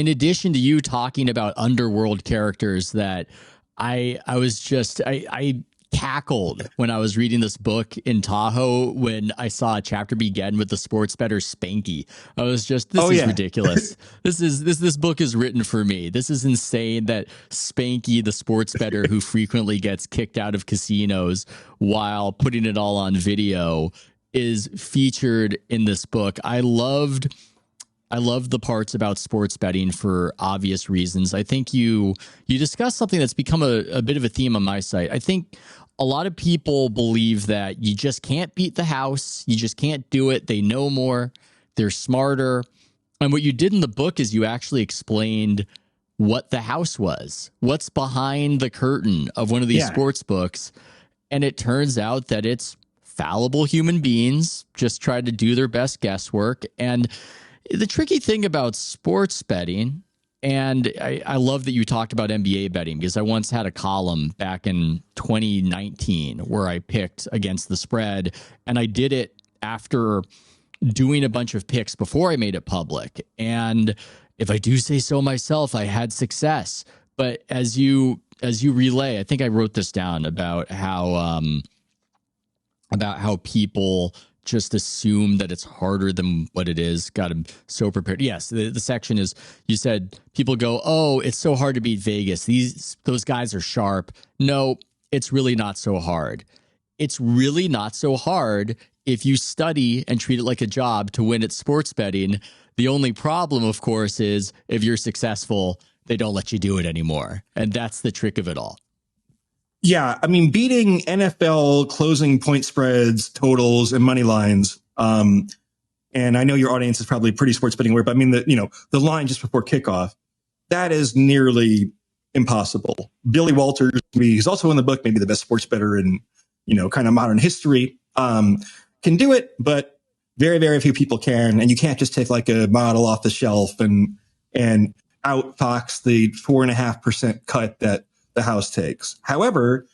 in addition to you talking about underworld characters that I was just I cackled when I was reading this book in Tahoe when I saw a chapter begin with the sports bettor Spanky. I was just, this is ridiculous. This book is written for me. This is insane that Spanky, the sports bettor who frequently gets kicked out of casinos while putting it all on video, is featured in this book. I loved the parts about sports betting for obvious reasons. I think you discussed something that's become a bit of a theme on my site. I think a lot of people believe that you just can't beat the house. You just can't do it. They know more. They're smarter. And what you did in the book is you actually explained what the house was, what's behind the curtain of one of these sports books. And it turns out that it's fallible human beings just try to do their best guesswork. And the tricky thing about sports betting, and I love that you talked about NBA betting, because I once had a column back in 2019 where I picked against the spread, and I did it after doing a bunch of picks before I made it public. And if I do say so myself, I had success. But as you relay, I think I wrote this down about how people just assume that it's harder than what it is. Got him so prepared. Yes, the section is, you said people go, oh, it's so hard to beat Vegas. Those guys are sharp. No, it's really not so hard. It's really not so hard if you study and treat it like a job to win at sports betting. The only problem, of course, is if you're successful, they don't let you do it anymore. And that's the trick of it all. Yeah, I mean, beating NFL closing point spreads, totals, and money lines. And I know your audience is probably pretty sports betting aware, but I mean, the line just before kickoff, that is nearly impossible. Billy Walters, he's also in the book, maybe the best sports bettor in, kind of modern history, can do it, but very, very few people can. And you can't just take like a model off the shelf and outfox the 4.5% cut that the house takes. However,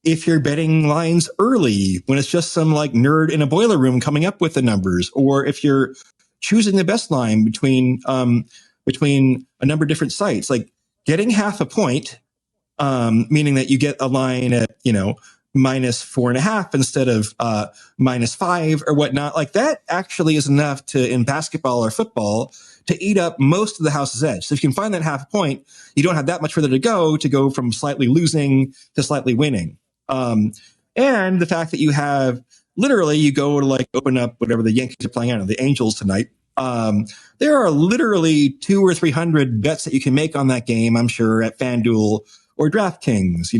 if you're betting lines early, when it's just some like nerd in a boiler room coming up with the numbers, or if you're choosing the best line between a number of different sites, like getting half a point, meaning that you get a line at, -4.5 instead of -5 or whatnot, like that actually is enough to, in basketball or football, to eat up most of the house's edge. So if you can find that half a point, you don't have that much further to go from slightly losing to slightly winning. And the fact that you have literally, you go to like open up whatever the Yankees are playing out of the Angels tonight. There are literally 200 or 300 bets that you can make on that game, I'm sure, at FanDuel or DraftKings,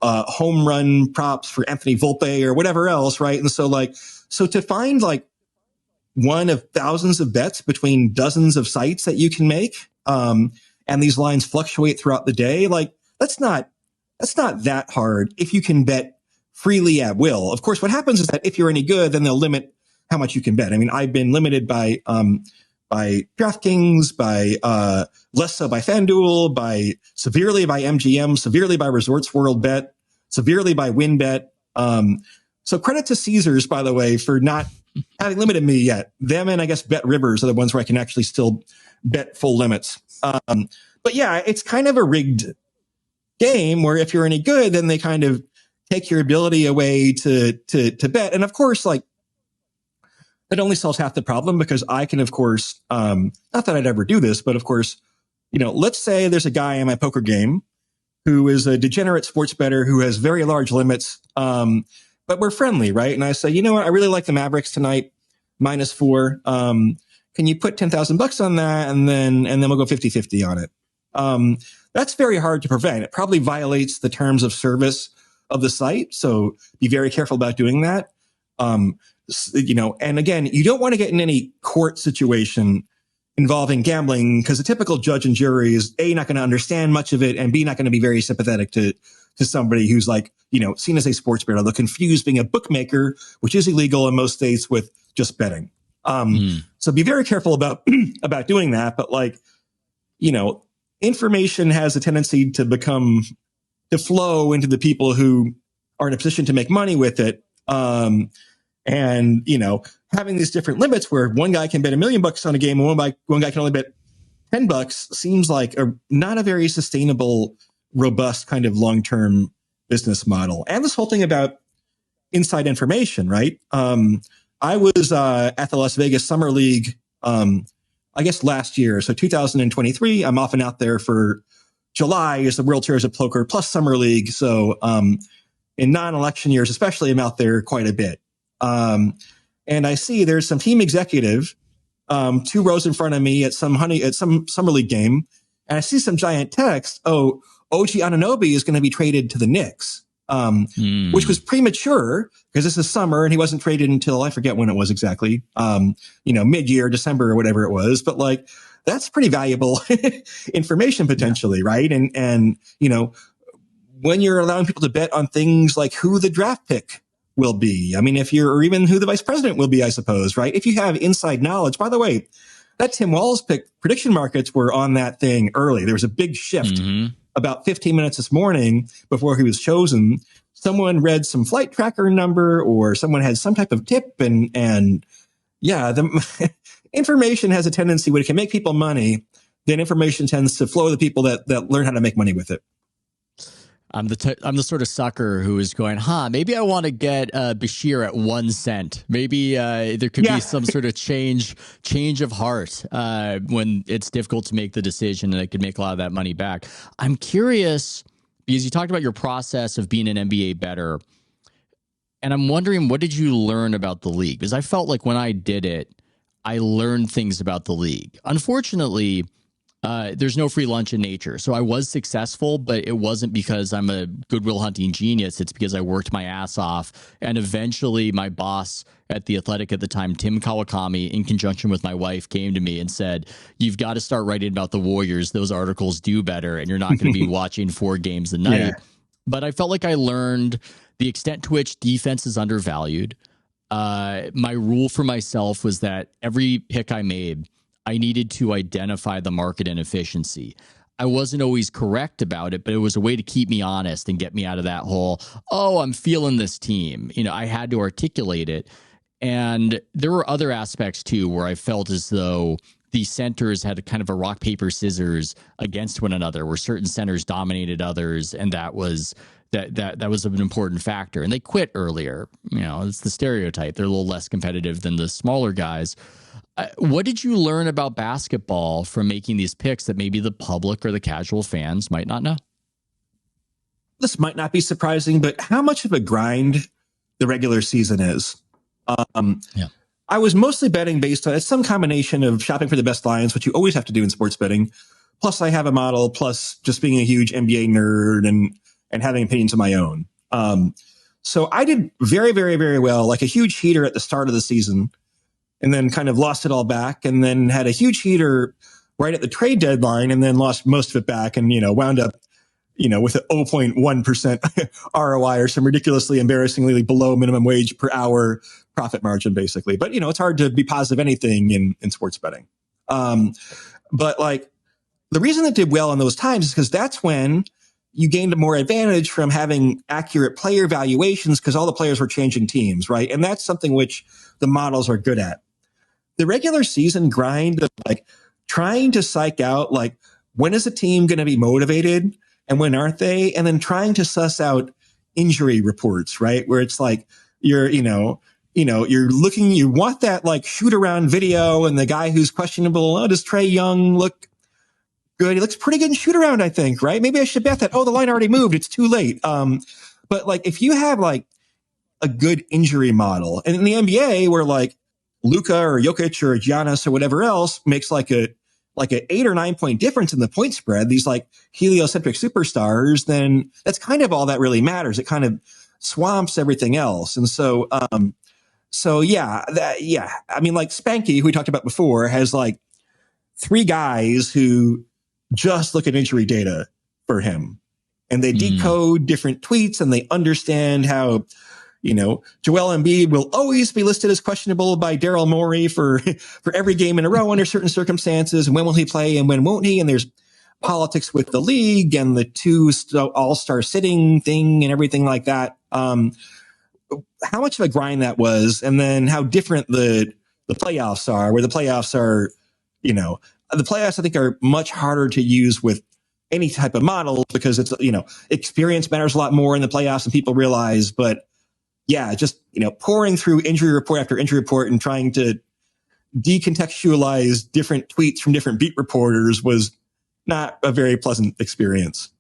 home run props for Anthony Volpe or whatever else, right? And so to find like one of thousands of bets between dozens of sites that you can make, and these lines fluctuate throughout the day, like that's not that hard if you can bet freely at will. Of course, what happens is that if you're any good, then they'll limit how much you can bet. I mean, I've been limited by DraftKings, by less so by FanDuel, severely by MGM, severely by Resorts World Bet, severely by WinBet. So credit to Caesars, by the way, for not having limited me yet. Them and I guess Bet Rivers are the ones where I can actually still bet full limits. But yeah, it's kind of a rigged game where if you're any good, then they kind of take your ability away to bet. And of course, like, that only solves half the problem, because I can, of course, not that I'd ever do this, but of course, let's say there's a guy in my poker game who is a degenerate sports bettor who has very large limits, but we're friendly, right? And I say, you know what? I really like the Mavericks tonight, -4. Can you put $10,000 on that? And then we'll go 50-50 on it. That's very hard to prevent. It probably violates the terms of service of the site. So be very careful about doing that. And again, you don't want to get in any court situation involving gambling, because the typical judge and jury is A, not going to understand much of it, and B, not going to be very sympathetic to somebody who's like, seen as a sports bettor. They'll confuse being a bookmaker, which is illegal in most states, with just betting. So be very careful about doing that. But like, information has a tendency to flow into the people who are in a position to make money with it. And, having these different limits where one guy can bet $1 million on a game and one guy can only bet $10 seems like not a very sustainable, robust kind of long-term business model. And this whole thing about inside information, right? I was at the Las Vegas Summer League, I guess last year. So 2023, I'm often out there for July is the World Series of Poker plus Summer League. So in non-election years, especially, I'm out there quite a bit. And I see there's some team executive 2 rows in front of me at some Summer League game. And I see some giant text. Oh, OG Anunoby is going to be traded to the Knicks. Which was premature because this is summer and he wasn't traded until I forget when it was exactly, mid-year, December or whatever it was. But like, that's pretty valuable information potentially, right? And, when you're allowing people to bet on things like who the draft pick will be, I mean, or even who the vice president will be, I suppose, right? If you have inside knowledge, by the way, that Tim Walz pick, prediction markets were on that thing early. There was a big shift. About 15 minutes this morning before he was chosen, someone read some flight tracker number or someone had some type of tip and yeah, the information has a tendency when it can make people money, then information tends to flow to the people that learn how to make money with it. I'm the sort of sucker who is going, maybe I want to get Bashir at 1 cent. Maybe there could be some sort of change of heart when it's difficult to make the decision and I could make a lot of that money back. I'm curious because you talked about your process of being an NBA bettor. And I'm wondering, what did you learn about the league? Because I felt like when I did it, I learned things about the league. Unfortunately, there's no free lunch in nature. So I was successful, but it wasn't because I'm a Goodwill Hunting genius. It's because I worked my ass off. And eventually my boss at The Athletic at the time, Tim Kawakami, in conjunction with my wife, came to me and said, you've got to start writing about the Warriors. Those articles do better. And you're not going to be watching 4 games a night. Yeah. But I felt like I learned the extent to which defense is undervalued. My rule for myself was that every pick I made, I needed to identify the market inefficiency. I wasn't always correct about it, but it was a way to keep me honest and get me out of that whole, I'm feeling this team. I had to articulate it. And there were other aspects too, where I felt as though the centers had a kind of a rock, paper, scissors against one another, where certain centers dominated others. And that was an important factor. And they quit earlier. It's the stereotype. They're a little less competitive than the smaller guys. What did you learn about basketball from making these picks that maybe the public or the casual fans might not know? This might not be surprising, but how much of a grind the regular season is. I was mostly betting based on, it's some combination of shopping for the best lines, which you always have to do in sports betting. Plus I have a model, plus just being a huge NBA nerd and having opinions of my own. So I did very, very, very well, like a huge heater at the start of the season, and then kind of lost it all back, and then had a huge heater right at the trade deadline, and then lost most of it back, and wound up with an 0.1% ROI or some ridiculously embarrassingly below minimum wage per hour profit margin, basically. But it's hard to be positive anything in sports betting. But like the reason it did well in those times is because that's when you gained a more advantage from having accurate player valuations, because all the players were changing teams, right? And that's something which the models are good at. The regular season grind of like trying to psych out, like, when is a team going to be motivated and when aren't they? And then trying to suss out injury reports, right? Where it's like, you're looking, you want that like shoot around video, and the guy who's questionable, does Trae Young look good? He looks pretty good in shoot around, I think, right? Maybe I should bet that. Oh, the line already moved. It's too late. But like, if you have like a good injury model, and in the NBA where like Luka or Jokic or Giannis or whatever else makes like a 8 or 9 point difference in the point spread, these like heliocentric superstars, then that's kind of all that really matters. It kind of swamps everything else. And so, I mean, like Spanky, who we talked about before, has like 3 guys who just look at injury data for him, and they decode different tweets, and they understand how, Joel Embiid will always be listed as questionable by Daryl Morey for every game in a row under certain circumstances. And when will he play and when won't he? And there's politics with the league and the 2 all-star sitting thing and everything like that. How much of a grind that was, and then how different the playoffs are, where the playoffs are, the playoffs, I think, are much harder to use with any type of model because it's, experience matters a lot more in the playoffs than people realize. But yeah, just, pouring through injury report after injury report and trying to decontextualize different tweets from different beat reporters was not a very pleasant experience.